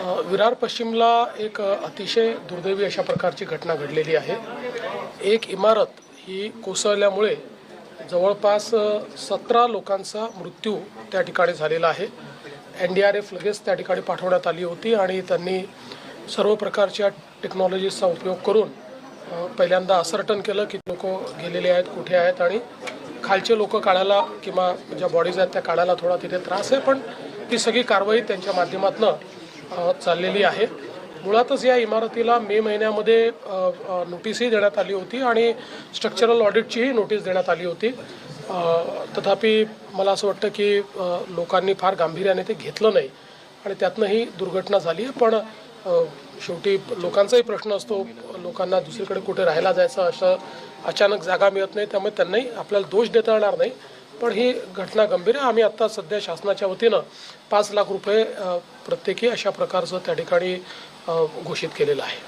विरार पश्चिमला एक अतिशय दुर्दैवी अशा प्रकारची घटना घडलेली आहे। एक इमारत ही कोसळल्यामुळे जवळपास 17 लोकांचा मृत्यू त्या ठिकाणी झालेला आहे। NDRF लगेच त्या ठिकाणी पाठवण्यात आली होती आणि त्यांनी सर्व प्रकारच्या टेक्नॉलॉजीचा उपयोग करून पहिल्यांदा असर्टन केलं की लोक गेलेले आहेत, कुठे आहेत आणि खालचे लोक काढायला किंवा ज्या बॉडीज आहेत त्या काढायला थोडा तिथे त्रास आहे, पण ती सगळी कारवाई त्यांच्या माध्यमातून चाललेली आहे। मुळातच या इमारतीला मे महिन्यामध्ये नोटीसही देण्यात आली होती आणि स्ट्रक्चरल ऑडिटचीही नोटीस देण्यात आली होती। तथापि मला असं वाटतं की लोकांनी फार गांभीर्याने ते घेतलं नाही आणि त्यातनं ही दुर्घटना झाली आहे। पण शेवटी लोकांचाही प्रश्न असतो, लोकांना दुसरीकडे कुठे राहायला जायचं असं अचानक जागा मिळत नाही, त्यामुळे त्यांनाही आपल्याला दोष देता येणार नाही। पण ही घटना गंभीर आहे। आम्ही आत्ता सध्या शासनाच्या वतीनं 5 लाख रुपये प्रत्येकी अशा प्रकारचं त्या ठिकाणी घोषित केलेलं आहे।